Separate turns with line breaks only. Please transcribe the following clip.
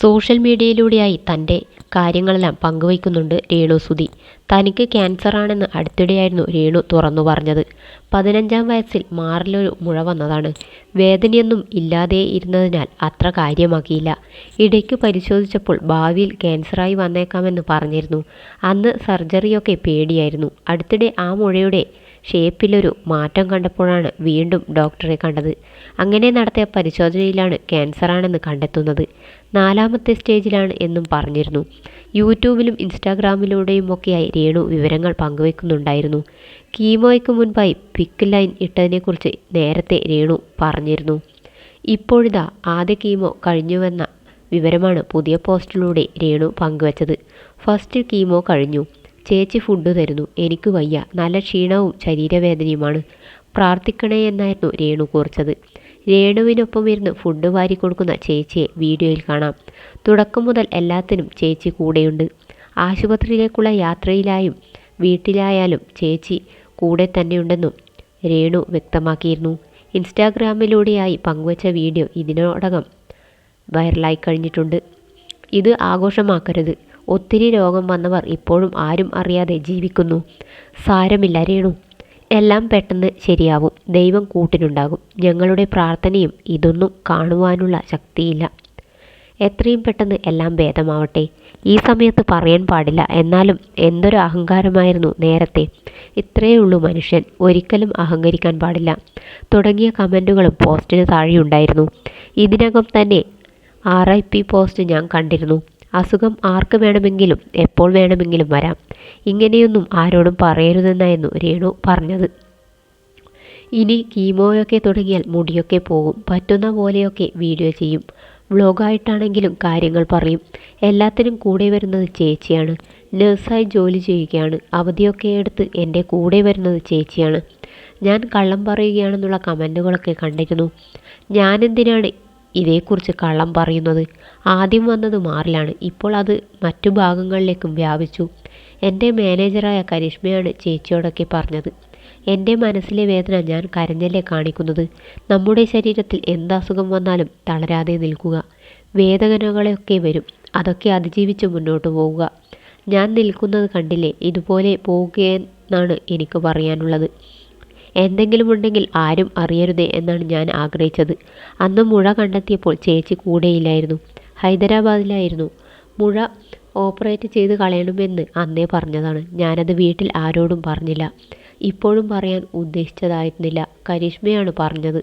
Social മീഡിയയിലൂടെയായി തൻ്റെ കാര്യങ്ങളെല്ലാം പങ്കുവയ്ക്കുന്നുണ്ട് രേണു സുധി. തനിക്ക് ക്യാൻസറാണെന്ന് അടുത്തിടെയായിരുന്നു രേണു തുറന്നു പറഞ്ഞത്. 15-ാം വയസ്സിൽ മാറിലൊരു മുഴ വന്നതാണ്. വേദനയൊന്നും ഇല്ലാതെ ഇരുന്നതിനാൽ അത്ര കാര്യമാക്കിയില്ല. ഇടയ്ക്ക് പരിശോധിച്ചപ്പോൾ ഭാവിയിൽ ക്യാൻസറായി വന്നേക്കാമെന്ന് പറഞ്ഞിരുന്നു. അന്ന് സർജറിയൊക്കെ പേടിയായിരുന്നു. അടുത്തിടെ ആ മുഴയുടെ ഷേപ്പിലൊരു മാറ്റം കണ്ടപ്പോഴാണ് വീണ്ടും ഡോക്ടറെ കണ്ടത്. അങ്ങനെ നടത്തിയ പരിശോധനയിലാണ് ക്യാൻസറാണെന്ന് കണ്ടെത്തുന്നത്. 4ാമത്തെ സ്റ്റേജിലാണ് എന്നും പറഞ്ഞിരുന്നു. യൂട്യൂബിലും ഇൻസ്റ്റാഗ്രാമിലൂടെയുമൊക്കെയായി രേണു വിവരങ്ങൾ പങ്കുവയ്ക്കുന്നുണ്ടായിരുന്നു. കീമോയ്ക്ക് മുൻപായി പിക്ക് ലൈൻ ഇട്ടതിനെക്കുറിച്ച് നേരത്തെ രേണു പറഞ്ഞിരുന്നു. ഇപ്പോഴിതാ ആദ്യ കീമോ കഴിഞ്ഞുവെന്ന വിവരമാണ് പുതിയ പോസ്റ്റിലൂടെ രേണു പങ്കുവച്ചത്. ഫസ്റ്റ് കീമോ കഴിഞ്ഞു. ചേച്ചി ഫുഡ് തരുന്നു. എനിക്ക് വയ്യ. നല്ല ക്ഷീണവും ശരീരവേദനയുമാണ്. പ്രാർത്ഥിക്കണേ എന്നായിരുന്നു രേണു കുറിച്ചത്. രേണുവിനൊപ്പം ഇരുന്ന് ഫുഡ് വാരി കൊടുക്കുന്ന ചേച്ചിയെ വീഡിയോയിൽ കാണാം. തുടക്കം മുതൽ എല്ലാത്തിനും ചേച്ചി കൂടെയുണ്ട്. ആശുപത്രിയിലേക്കുള്ള യാത്രയിലായും വീട്ടിലായാലും ചേച്ചി കൂടെ തന്നെയുണ്ടെന്നും രേണു വ്യക്തമാക്കിയിരുന്നു. ഇൻസ്റ്റാഗ്രാമിലൂടെയായി പങ്കുവച്ച വീഡിയോ ഇതിനോടകം വൈറലായി കഴിഞ്ഞിട്ടുണ്ട്. ഇത് ആഘോഷമാക്കരുത്. ഒത്തിരി രോഗം വന്നവർ ഇപ്പോഴും ആരും അറിയാതെ ജീവിക്കുന്നു. സാരമില്ല രേണു, എല്ലാം പെട്ടെന്ന് ശരിയാവും. ദൈവം കൂട്ടിനുണ്ടാകും. ഞങ്ങളുടെ പ്രാർത്ഥനയും. ഇതൊന്നും കാണുവാനുള്ള ശക്തിയില്ല. എത്രയും പെട്ടെന്ന് എല്ലാം ഭേദമാവട്ടെ. ഈ സമയത്ത് പറയാൻ പാടില്ല. എന്നാലും എന്തൊരു അഹങ്കാരമായിരുന്നു നേരത്തെ. ഇത്രയേ ഉള്ളൂ മനുഷ്യൻ. ഒരിക്കലും അഹങ്കരിക്കാൻ പാടില്ല തുടങ്ങിയ കമൻറ്റുകളും പോസ്റ്റിന് താഴെയുണ്ടായിരുന്നു. ഇതിനകം തന്നെ RIP പോസ്റ്റ് ഞാൻ കണ്ടിരുന്നു. അസുഖം ആർക്ക് വേണമെങ്കിലും എപ്പോൾ വേണമെങ്കിലും വരാം. ഇങ്ങനെയൊന്നും ആരോടും പറയരുതെന്നായിരുന്നു രേണു പറഞ്ഞത്. ഇനി കീമോയൊക്കെ തുടങ്ങിയാൽ മുടിയൊക്കെ പോകും. പറ്റുന്ന പോലെയൊക്കെ വീഡിയോ ചെയ്യും. വ്ലോഗായിട്ടാണെങ്കിലും കാര്യങ്ങൾ പറയും. എല്ലാത്തിനും കൂടെ വരുന്നത് ചേച്ചിയാണ്. നഴ്സായി ജോലി ചെയ്യുകയാണ്. അവധിയൊക്കെ എടുത്ത് എൻ്റെ കൂടെ വരുന്നത് ചേച്ചിയാണ്. ഞാൻ കള്ളം പറയുകയാണെന്നുള്ള കമൻറ്റുകളൊക്കെ കണ്ടിരുന്നു. ഞാനെന്തിനാണ് ഇതേക്കുറിച്ച് കള്ളം പറയുന്നത്? ആദ്യം വന്നത് മാറിലാണ്. ഇപ്പോൾ അത് മറ്റു ഭാഗങ്ങളിലേക്കും വ്യാപിച്ചു. എൻ്റെ മാനേജറായ കരിഷ്മയാണ് ചേച്ചിയോടൊക്കെ പറഞ്ഞത്. എൻ്റെ മനസ്സിലെ വേദന ഞാൻ കരഞ്ഞല്ലേ കാണിക്കുന്നത്. നമ്മുടെ ശരീരത്തിൽ എന്ത് അസുഖം വന്നാലും തളരാതെ നിൽക്കുക. വേദനകളൊക്കെ വരും. അതൊക്കെ അതിജീവിച്ച് മുന്നോട്ട് പോവുക. ഞാൻ നിൽക്കുന്നത് കണ്ടില്ലേ? ഇതുപോലെ പോവുകയെന്നാണ് എനിക്ക് പറയാനുള്ളത്. എന്തെങ്കിലും ഉണ്ടെങ്കിൽ ആരും അറിയരുതേ എന്നാണ് ഞാൻ ആഗ്രഹിച്ചത്. അന്ന് മുഴ കണ്ടെത്തിയപ്പോൾ ചേച്ചി കൂടെയില്ലായിരുന്നു. ഹൈദരാബാദിലായിരുന്നു. മുഴ ഓപ്പറേറ്റ് ചെയ്ത് കളയണമെന്ന് അന്നേ പറഞ്ഞതാണ്. ഞാനത് വീട്ടിൽ ആരോടും പറഞ്ഞില്ല. ഇപ്പോഴും പറയാൻ ഉദ്ദേശിച്ചതായിരുന്നില്ല. കരിഷ്മയാണ് പറഞ്ഞത്.